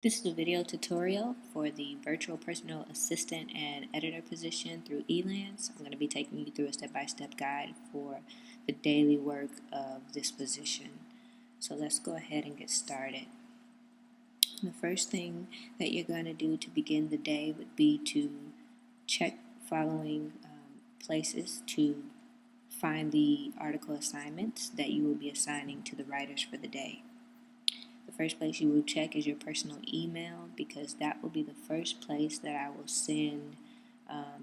This is a video tutorial for the virtual personal assistant and editor position through Elance. I'm going to be taking you through a step-by-step guide for the daily work of this position. So let's go ahead and get started. The first thing that you're going to do to begin the day would be to check following places to find the article assignments that you will be assigning to the writers for the day. The first place you will check is your personal email, because that will be the first place that I will send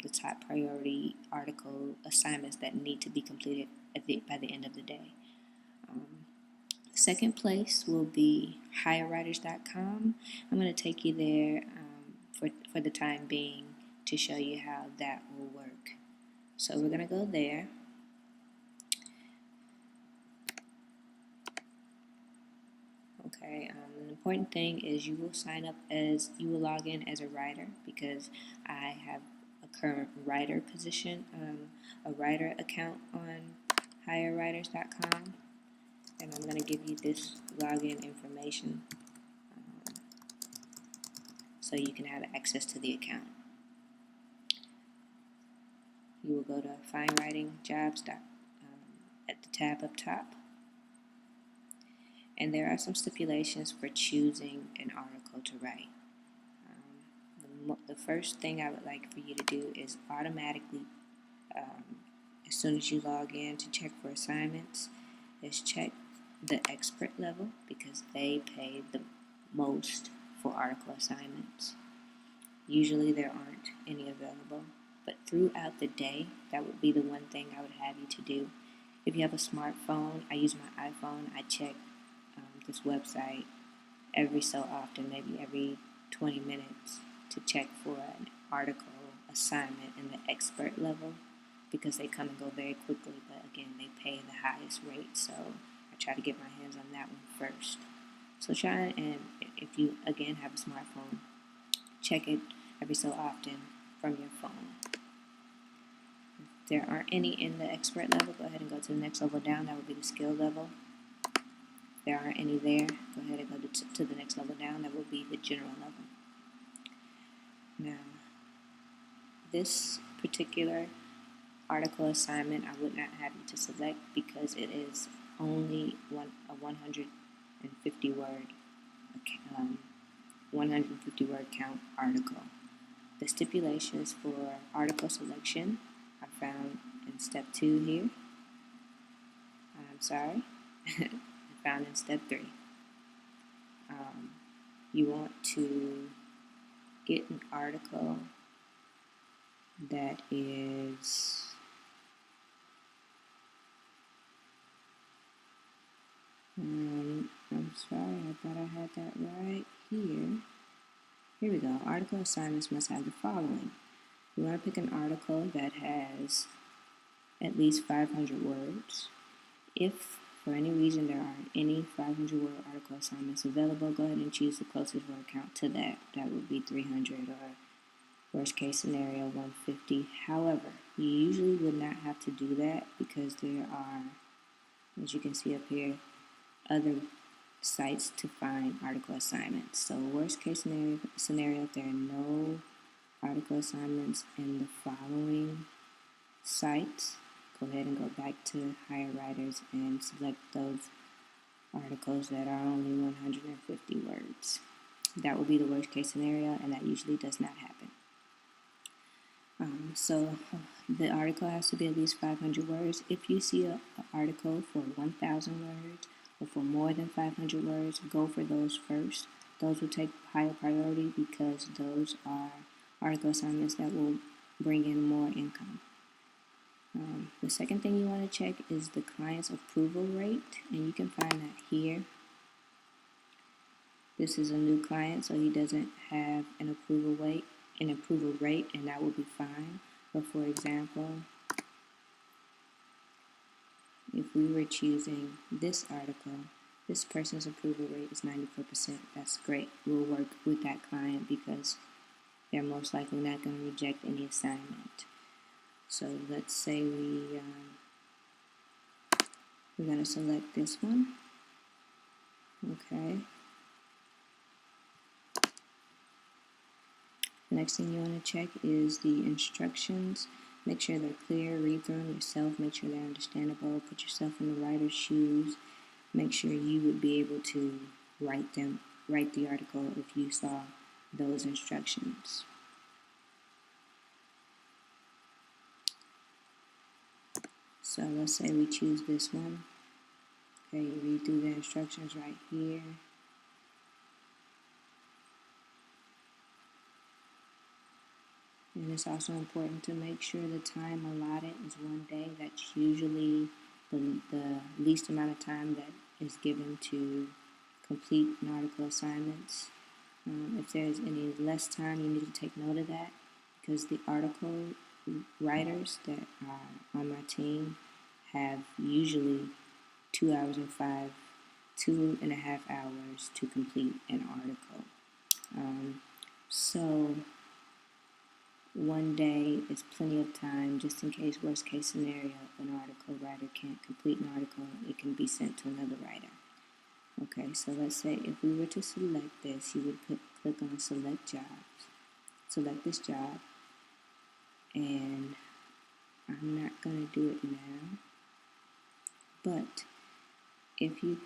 the top priority article assignments that need to be completed by the end of the day. The second place will be hirewriters.com. I'm going to take you there for the time being to show you how that will work. So we're going to go there. Okay, an important thing is you will log in as a writer, because I have a current writer position, a writer account on hirewriters.com, and I'm going to give you this login information so you can have access to the account. You will go to Find Writing Jobs at the tab up top. And there are some stipulations for choosing an article to write. The first thing I would like for you to do is automatically, as soon as you log in to check for assignments, is check the expert level, because they pay the most for article assignments. Usually there aren't any available, but throughout the day, that would be the one thing I would have you to do. If you have a smartphone, I use my iPhone, I check this website every so often, maybe every 20 minutes, to check for an article assignment in the expert level, because they come and go very quickly, but again, they pay the highest rate, so I try to get my hands on that one first. So try, and if you again have a smartphone, check it every so often from your phone. If there aren't any in the expert level, go ahead and go to the next level down. That would be the skill level. There aren't any there, go ahead and go to the next level down. That will be the general level. Now, this particular article assignment I would not have you to select, because it is only a 150 word count article. The stipulations for article selection are found in step 2 here. Found in step 3. You want to get an article that is I'm sorry, I thought I had that right here. Here we go. Article assignments must have the following. You want to pick an article that has at least 500 words. If for any reason there aren't any 500-word article assignments available, go ahead and choose the closest word count to that. That would be 300, or worst case scenario 150. However, you usually would not have to do that, because there are, as you can see up here, other sites to find article assignments. So worst case scenario, if there are no article assignments in the following sites, go ahead and go back to Hire Writers and select those articles that are only 150 words. That will be the worst case scenario, and that usually does not happen. So the article has to be at least 500 words. If you see an article for 1,000 words or for more than 500 words, go for those first. Those will take higher priority, because those are article assignments that will bring in more income. The second thing you want to check is the client's approval rate, and you can find that here. This is a new client, so he doesn't have an approval rate, and that will be fine. But for example, if we were choosing this article, this person's approval rate is 94%. That's great. We'll work with that client, because they're most likely not going to reject any assignment. So let's say we're going to select this one. Okay. Next thing you want to check is the instructions. Make sure they're clear, read through them yourself, make sure they're understandable, put yourself in the writer's shoes, make sure you would be able to write the article if you saw those instructions. So let's say we choose this one. Okay, you read through the instructions right here. And it's also important to make sure the time allotted is 1 day. That's usually the least amount of time that is given to complete an article assignments. If there's any less time, you need to take note of that, because the article writers that are on my team have usually 2.5 hours to complete an article. So 1 day is plenty of time, just in case, worst case scenario, an article writer can't complete an article, it can be sent to another writer. Okay, so let's say if we were to select this, you would click on select jobs, select this job, and I'm not going to do it now, but if you,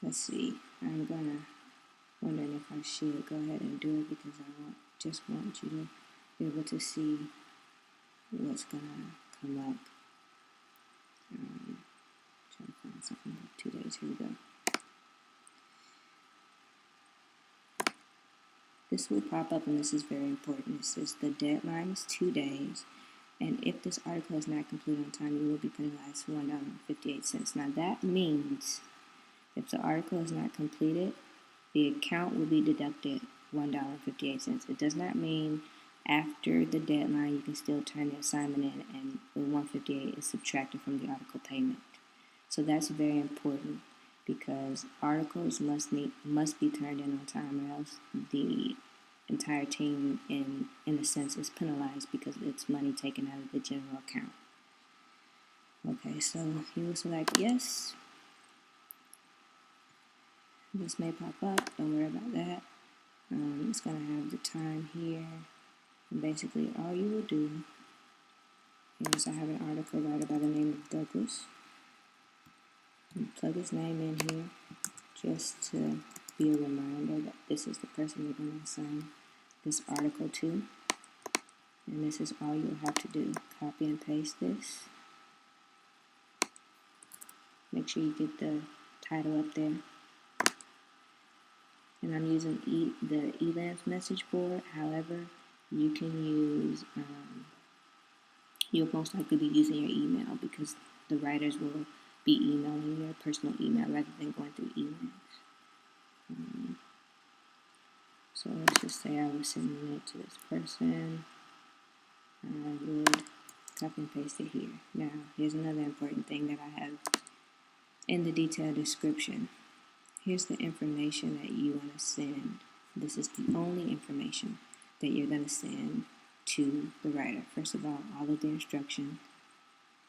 let's see, I'm wondering if I should go ahead and do it, because I just want you to be able to see what's going to come up. Trying to find something like 2 days. Here we go. This will pop up, and this is very important. It says the deadline is 2 days, and if this article is not complete on time, you will be penalized $1.58. Now that means if the article is not completed, the account will be deducted $1.58. It does not mean after the deadline you can still turn the assignment in and the $1.58 is subtracted from the article payment. So that's very important, because articles must be turned in on time, or else the entire team in a sense is penalized because it's money taken out of the general account. Okay, so you will select yes. This may pop up, don't worry about that. It's going to have the time here, and basically all you will do is, I have an article writer by the name of Douglas. And plug his name in here just to be a reminder that this is the person you're going to assign this article to. And this is all you'll have to do. Copy and paste this. Make sure you get the title up there. And I'm using the Elance message board. However, you can use, you'll most likely be using your email, because the writers will be emailing your personal email rather than going through Elance. So let's just say I was sending it to this person. I would copy and paste it here. Now, here's another important thing that I have in the detailed description. Here's the information that you want to send. This is the only information that you're going to send to the writer. First of all of the instructions.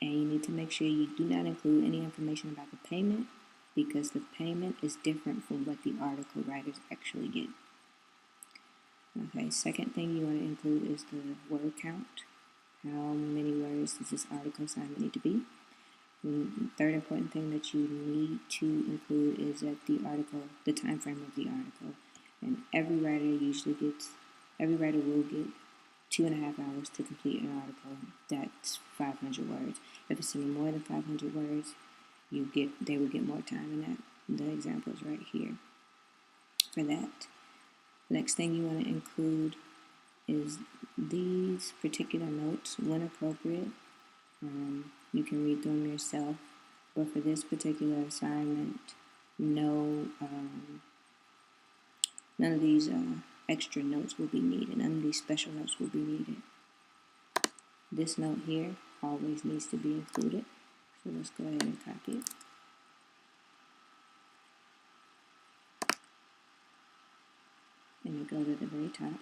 And you need to make sure you do not include any information about the payment, because the payment is different from what the article writers actually get. Okay, second thing you want to include is the word count. How many words does this article assignment need to be? The third important thing that you need to include is that the time frame of the article. And every writer will get 2.5 hours to complete an article. That's 500 words. If it's any more than 500 words, they will get more time, and the example is right here for that. Next thing you want to include is these particular notes when appropriate. You can read them yourself, but for this particular assignment, none of these extra notes will be needed. None of these special notes will be needed. This note here always needs to be included. So let's go ahead and copy it. And you go to the very top.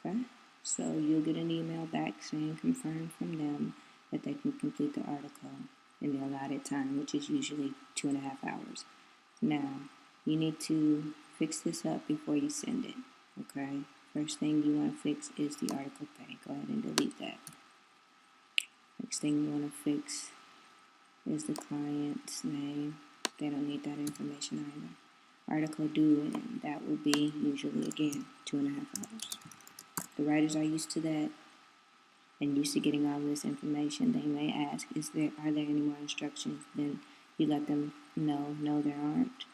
Okay, so you'll get an email back saying confirm from them that they can complete the article in the allotted time, which is usually 2.5 hours. Now, you need to fix this up before you send it, okay? First thing you want to fix is the article pay. Go ahead and delete that. Next thing you want to fix is the client's name. They don't need that information either. Article due, and that will be usually, again, 2.5 hours. The writers are used to that and used to getting all this information. They may ask, are there any more instructions? Then you let them know, no, there aren't.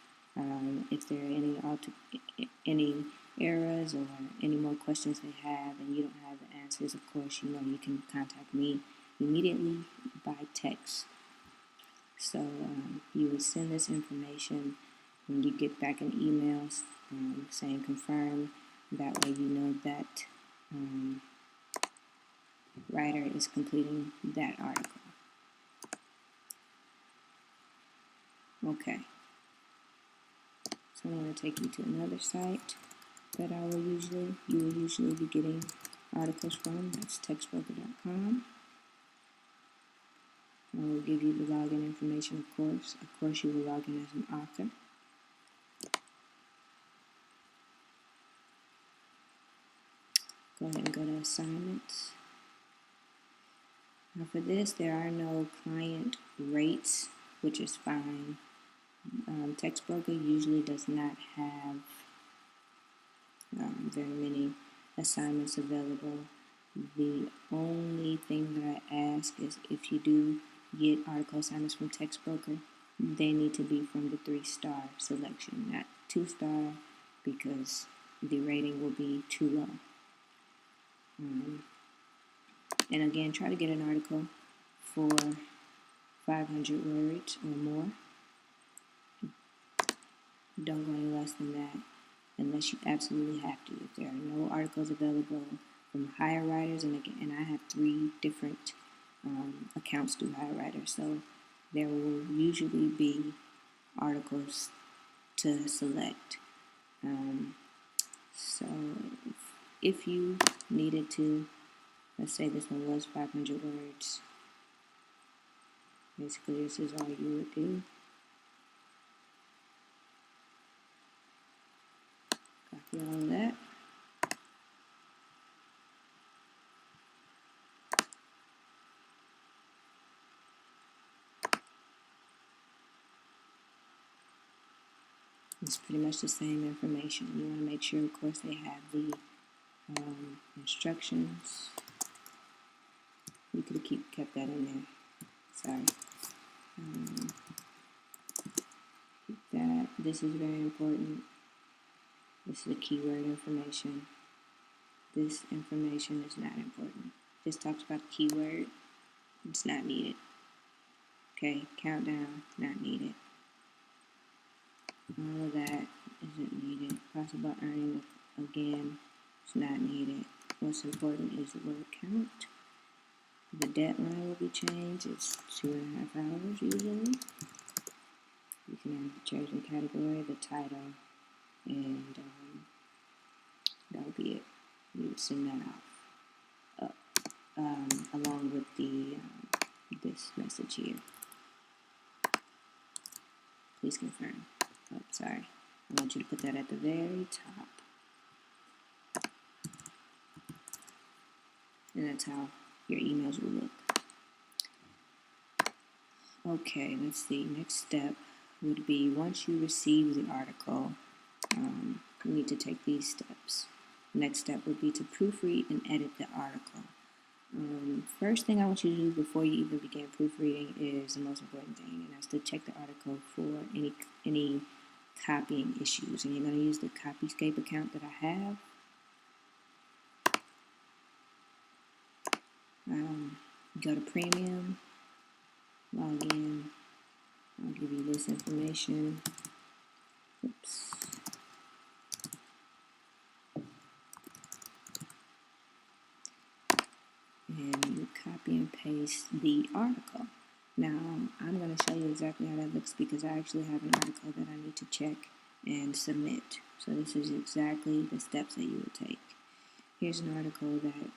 If there are any errors or any more questions they have and you don't have the answers, of course, you can contact me immediately by text. So you would send this information when you get back an email saying confirm. That way you know that writer is completing that article. Okay. So I'm going to take you to another site that you will usually be getting articles from. That's textbroker.com. I will give you the login information, of course. Of course, you will log in as an author. Go ahead and go to assignments. Now for this, there are no client rates, which is fine. Textbroker usually does not have very many assignments available. The only thing that I ask is if you do get article assignments from Textbroker, they need to be from the 3-star selection, not 2-star, because the rating will be too low. And again, try to get an article for 500 words or more. Don't go any less than that unless you absolutely have to. If there are no articles available from Hire Writers, and I have 3 different accounts through Hire Writers, so there will usually be articles to select. So if you needed to, let's say this one was 500 words, basically this is all you would do. Copy all of that. It's pretty much the same information. You want to make sure, of course, they have the instructions. You could have kept that in there. Sorry. Keep that. This is very important. This is the keyword information. This information is not important. This talks about the keyword. It's not needed. Okay, countdown, not needed. All of that isn't needed. Possible earning, again, it's not needed. What's important is the word count. The deadline will be changed. It's 2.5 hours usually. You can have the chosen category, the title, and that'll be it. You would send that off along with the this message here. Please confirm. Oh, sorry. I want you to put that at the very top. And that's how your emails will look. Okay, let's see. Next step would be once you receive the article, you need to take these steps. Next step would be to proofread and edit the article. First thing I want you to do before you even begin proofreading is the most important thing, and that's to check the article for any copying issues. And you're going to use the Copyscape account that I have. Go to Premium, log in. I'll give you this information. Oops. And you copy and paste the article. Now, I'm going to show you exactly how that looks because I actually have an article that I need to check and submit. So this is exactly the steps that you would take. Here's an article that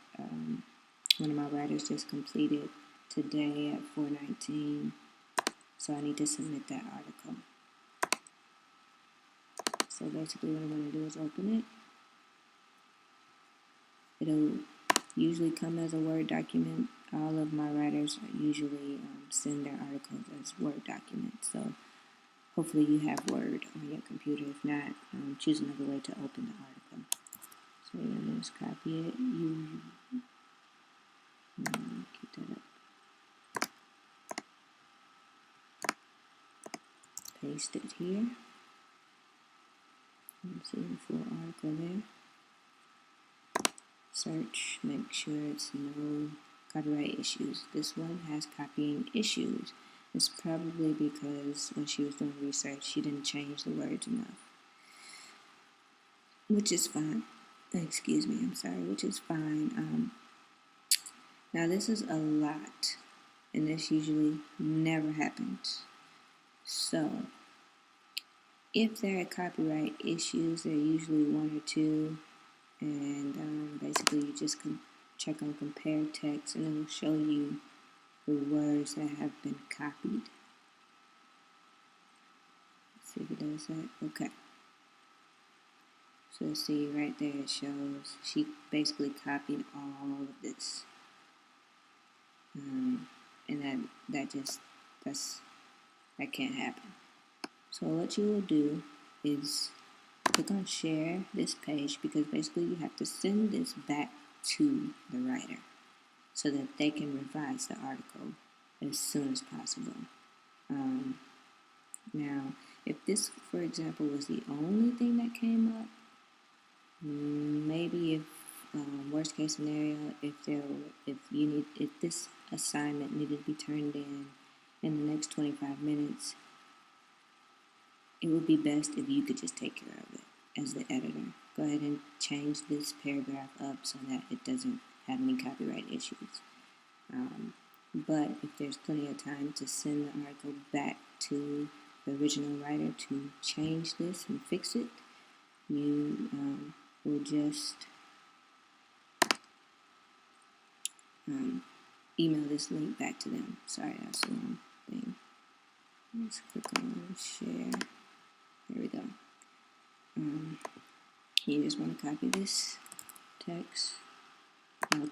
one of my writers just completed today at 4:19. So I need to submit that article. So basically what I'm going to do is open it. It'll usually come as a Word document. All of my writers usually send their articles as Word documents. So hopefully you have Word on your computer. If not, choose another way to open the article. So you're going to just copy it. Keep that up. Paste it here. See the full article there. Search, make sure it's no copyright issues. This one has copying issues. It's probably because when she was doing research, she didn't change the words enough. Which is fine. Excuse me, I'm sorry, which is fine. Now this is a lot, and this usually never happens. So, if there are copyright issues, they're usually one or two, and basically you just check on compare text, and it will show you the words that have been copied. Let's see if it does that. Okay. So see right there, it shows she basically copied all of this, and that can't happen. So what you will do is click on share this page, because basically you have to send this back to the writer so that they can revise the article as soon as possible. Now, if this, for example, was the only thing that came up, maybe if worst case scenario, if this assignment needed to be turned in the next 25 minutes, it would be best if you could just take care of it as the editor. Go ahead and change this paragraph up so that it doesn't have any copyright issues. But if there's plenty of time to send the article back to the original writer to change this and fix it, you will just email this link back to them. Sorry, that's the wrong thing. Let's click on share. There we go. You just want to copy this text.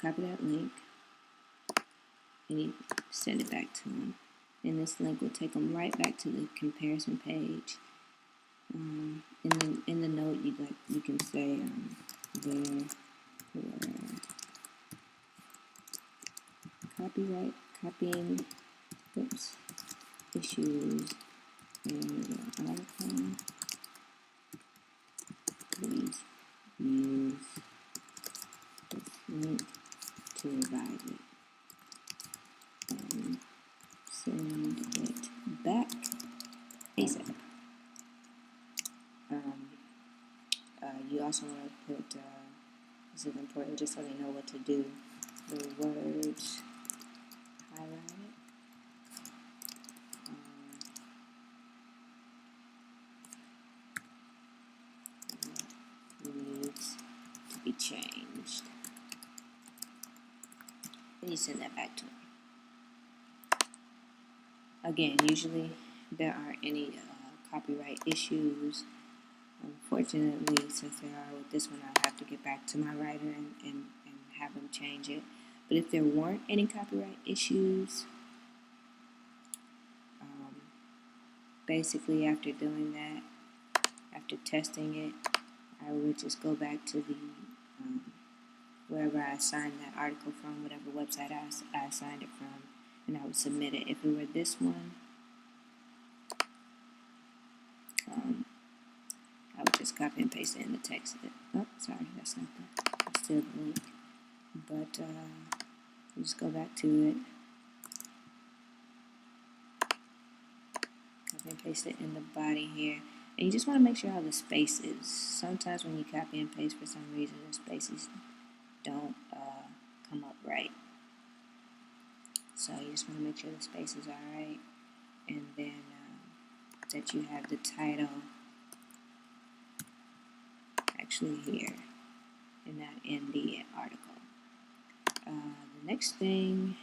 Copy that link, and you send it back to them. And this link will take them right back to the comparison page. In the note, you can say there were copying issues in the article. Please use this link to revise it and send it back ASAP. You also want to put, this is important just so they know what to do, the words highlighted. Needs to be changed. And you send that back to them. Again, usually there aren't any copyright issues. Unfortunately, since there are with this one, I'll have to get back to my writer and have them change it. But if there weren't any copyright issues, basically after doing that, after testing it, I would just go back to the wherever I assigned that article from, whatever website I assigned it from, and I would submit it. If it were this one, I would just copy and paste it in the text. Oh, sorry, that's not that's still the link. But just go back to it, copy and paste it in the body here. And you just want to make sure all the spaces. Sometimes when you copy and paste, for some reason, the spaces don't come up right. So you just want to make sure the spaces are right, and then that you have the title actually here and not in the article. The next thing,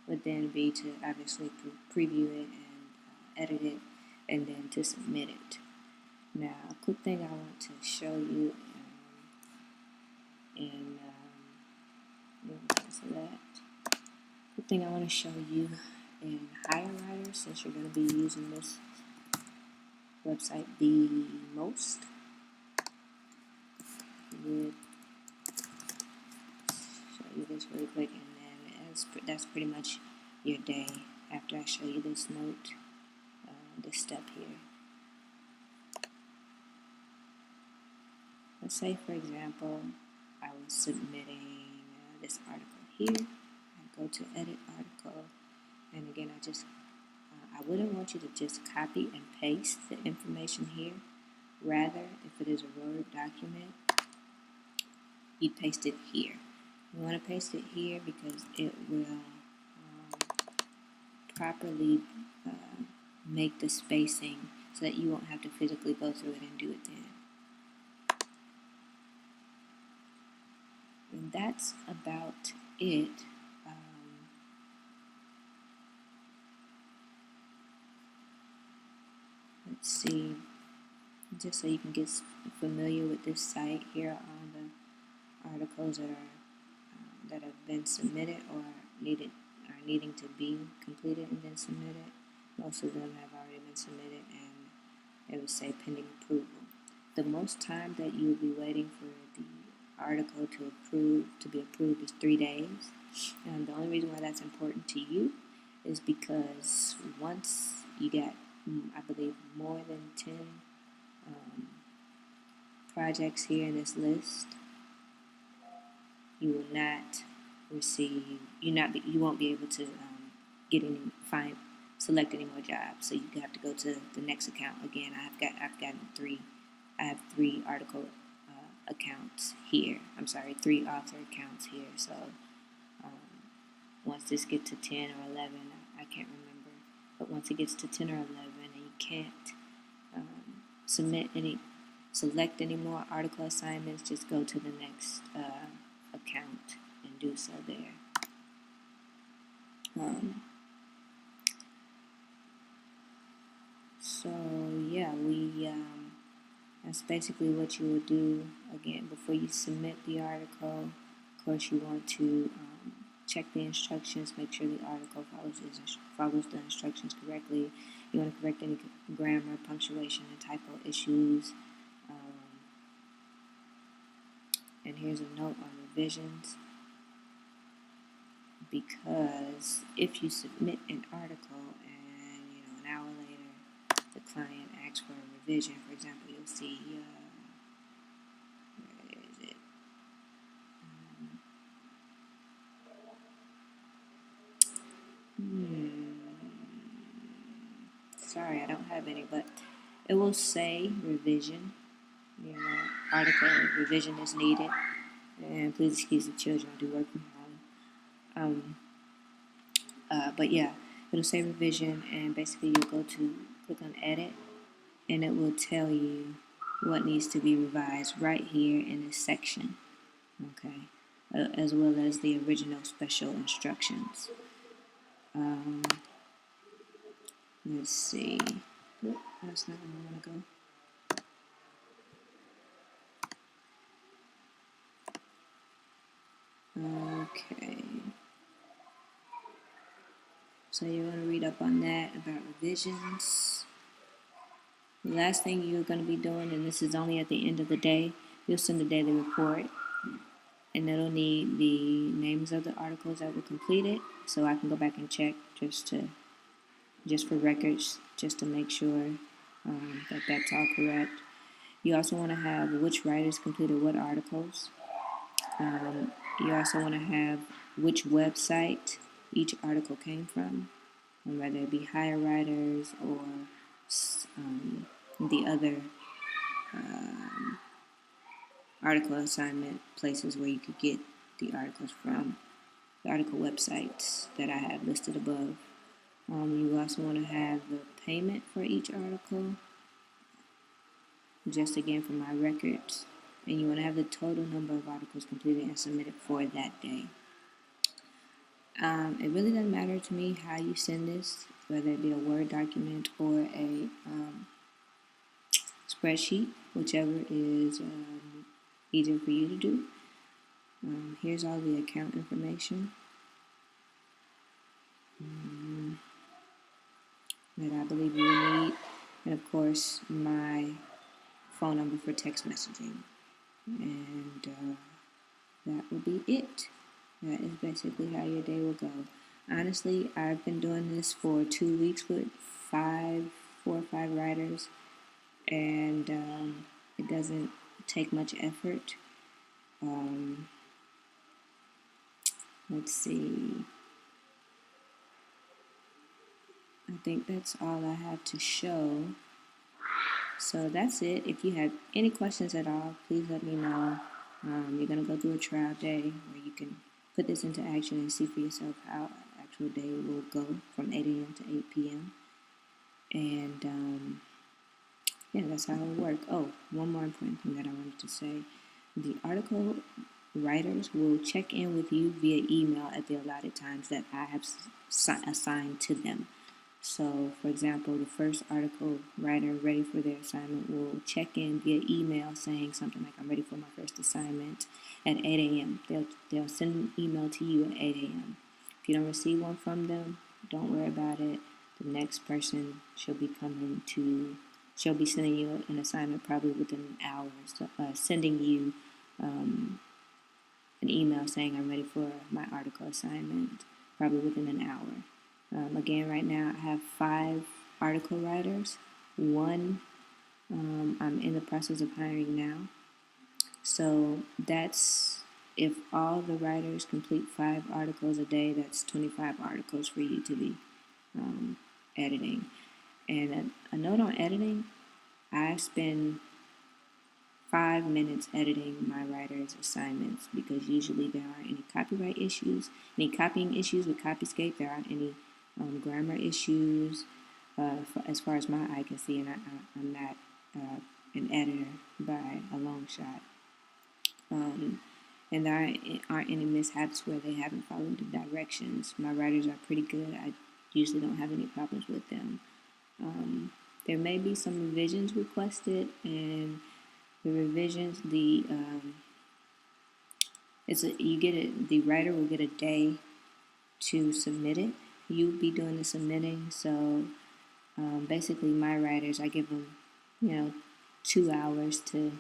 would then be to obviously preview it and edit it, and then to submit it. Now, a quick thing I want to show you quick thing I want to show you in HireWriter, since you're going to be using this website the most, would show you this really quick, and then that's pretty much your day after I show you this note, this step here. Let's say, for example, I was submitting this article here. I go to edit article, and again, I wouldn't want you to just copy and paste the information here. Rather, if it is a Word document, you paste it here. You want to paste it here because it will properly make the spacing so that you won't have to physically go through it and do it then. And that's about it. Let's see, just so you can get familiar with this site, here are all the articles that have been submitted or needing to be completed and then submitted. Most of them have already been submitted, and it would say pending approval. The most time that you'll be waiting for the article to be approved is 3 days. And the only reason why that's important to you is because once you get, I believe, more than 10 projects here in this list, you will not receive, you won't be able to select any more jobs. So you have to go to the next account. Again, I've gotten 3. I have 3 article accounts here. I'm sorry, 3 author accounts here. So once this gets to 10 or 11, I can't remember. But once it gets to 10 or 11, and you can't select any more article assignments, just go to the next account and do so there. So yeah, that's basically what you will do. Again, before you submit the article, of course, you want to check the instructions, make sure the article follows the instructions correctly. You want to correct any grammar, punctuation, and typo issues. And here's a note on revisions, because if you submit an article and an hour later the client asks for a revision, for example, you'll see where is it? Sorry, I don't have any, but it will say revision. Article revision is needed, and please excuse the children, I do work from home. But yeah, it'll say revision, and basically you'll click on edit, and it will tell you what needs to be revised right here in this section, okay, as well as the original special instructions. Let's see. Oop, that's not where I want to go. Okay. So you're going to read up on that, about revisions. The last thing you're going to be doing, and this is only at the end of the day, you'll send a daily report, and it'll need the names of the articles that were completed, so I can go back and check just for records, just to make sure that that's all correct. You also want to have which writers completed what articles. You also want to have which website each article came from, whether it be HireWriters or the other article assignment places where you could get the articles from, the article websites that I have listed above. You also want to have the payment for each article, just again for my records. And you want to have the total number of articles completed and submitted for that day. It really doesn't matter to me how you send this, whether it be a Word document or a spreadsheet, whichever is easier for you to do. Here's all the account information that I believe you will need, and of course my phone number for text messaging, and that will be it. That is basically how your day will go. Honestly, I've been doing this for 2 weeks with 4 or 5 writers, and it doesn't take much effort. Let's see. I think that's all I have to show. So that's it. If you have any questions at all, please let me know. You're going to go through a trial day where you can put this into action and see for yourself how an actual day will go from 8 a.m. to 8 p.m. And yeah, that's how it will work. Oh, one more important thing that I wanted to say. The article writers will check in with you via email at the allotted times that I have assigned to them. So, for example, the first article writer ready for their assignment will check in via email saying something like, I'm ready for my first assignment at 8 a.m. They'll send an email to you at 8 a.m. If you don't receive one from them, don't worry about it. The next person she'll be sending you an assignment probably within an hour. So, sending you an email saying I'm ready for my article assignment probably within an hour. Again, right now I have 5 article writers. One I'm in the process of hiring now. So that's, if all the writers complete 5 articles a day, that's 25 articles for you to be editing. And a note on editing, I spend 5 minutes editing my writer's assignments because usually there aren't any copyright issues, any copying issues with Copyscape. There aren't any grammar issues as far as my eye can see, and I'm not an editor by a long shot. And there aren't any mishaps where they haven't followed the directions. My writers are pretty good. I usually don't have any problems with them. There may be some revisions requested, and the revisions, the writer will get a day to submit it. You'll be doing the submitting. So basically, my writers, I give them 2 hours to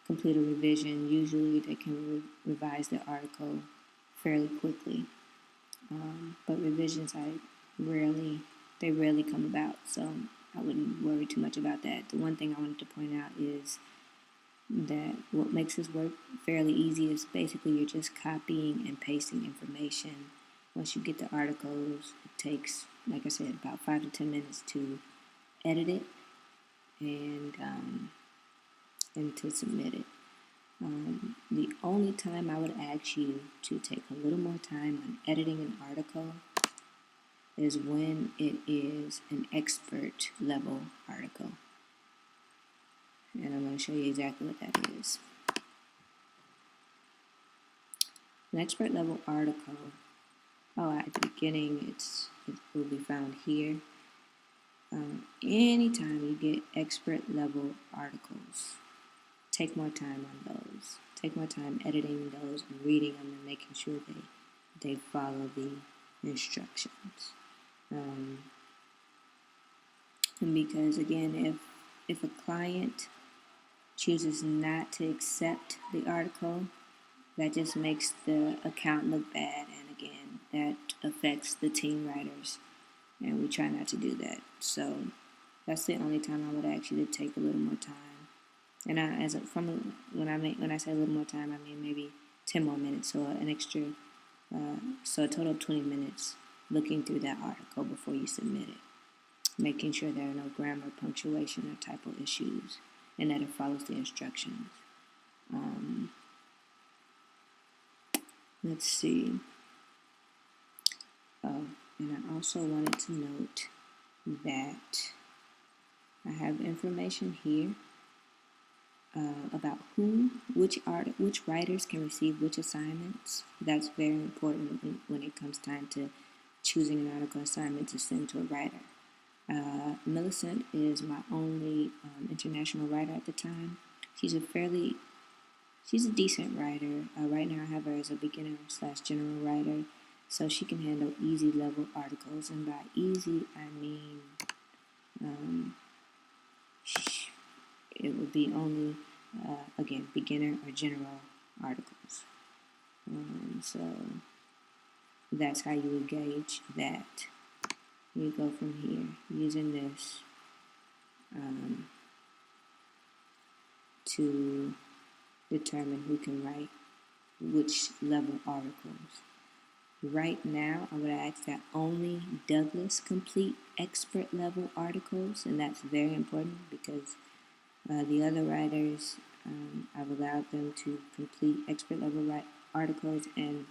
complete a revision. Usually, they can revise the article fairly quickly. But revisions, they rarely come about, so I wouldn't worry too much about that. The one thing I wanted to point out is that what makes this work fairly easy is basically you're just copying and pasting information. Once you get the articles, it takes, like I said, about 5 to 10 minutes to edit it and to submit it. The only time I would ask you to take a little more time on editing an article is when it is an expert level article. And I'm going to show you exactly what that is. An expert level article, at the beginning it will be found here. Anytime you get expert level articles, take more time on those. Take more time editing those and reading them and making sure they follow the instructions. And because again, if a client chooses not to accept the article, that just makes the account look bad, and again, that affects the team writers, and we try not to do that. So that's the only time I would ask you to take a little more time. And when I say a little more time, I mean maybe 10 more minutes, so an extra, so a total of 20 minutes looking through that article before you submit it, making sure there are no grammar, punctuation, or typo issues, and that it follows the instructions. Let's see. Oh, and I also wanted to note that I have information here about which writers can receive which assignments. That's very important when it comes time to choosing an article assignment to send to a writer. Millicent is my only international writer at the time. She's a decent writer. Right now I have her as a beginner/general writer, so she can handle easy level articles. And by easy, I mean it would be only, again, beginner or general articles. So that's how you would gauge that. You go from here using this to determine who can write which level articles. Right now, I would ask that only Douglas complete expert level articles, and that's very important because the other writers, I've allowed them to complete expert level articles, and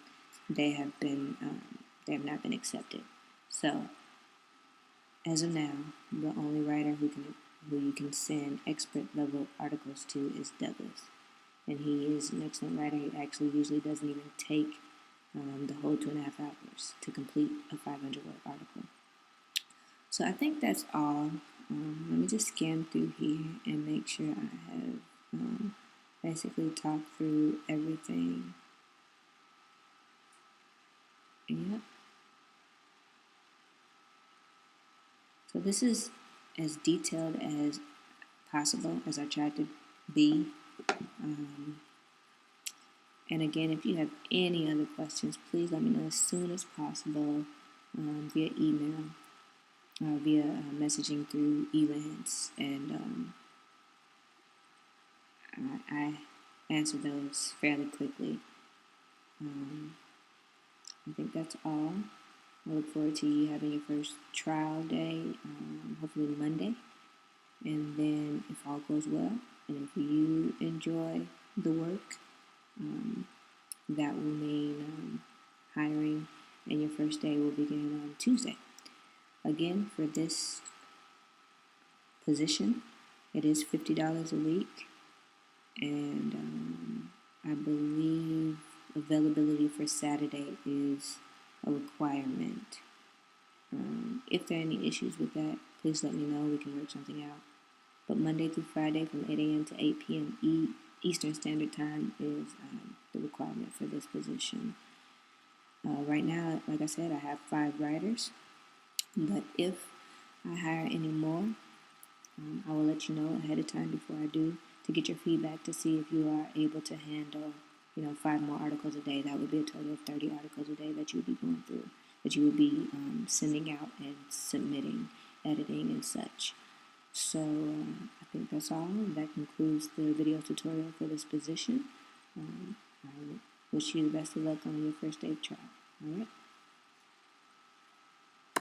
they have not been accepted. So, as of now, the only writer who you can send expert level articles to is Douglas, and he is an excellent writer. He actually usually doesn't even take the whole 2.5 hours to complete a 500-word article. So I think that's all. Let me just scan through here and make sure I have basically talked through everything. Yep. So this is as detailed as possible as I tried to be. And again, if you have any other questions, please let me know as soon as possible via email or via messaging through Elance, and I answer those fairly quickly. I think that's all. I look forward to you having your first trial day, hopefully Monday. And then if all goes well, and if you enjoy the work, that will mean hiring, and your first day will begin on Tuesday. Again, for this position, it is $50 a week, and I believe availability for Saturday is a requirement. If there are any issues with that, please let me know. We can work something out. But Monday through Friday from 8 a.m. to 8 p.m. Eastern Standard Time is the requirement for this position. Right now, like I said, I have 5 writers. But if I hire any more, I will let you know ahead of time before I do, to get your feedback to see if you are able to handle 5 more articles a day. That would be a total of 30 articles a day that you would be going through, that you would be sending out and submitting, editing, and such. So I think that's all. That concludes the video tutorial for this position. I wish you the best of luck on your first day of trial. All right.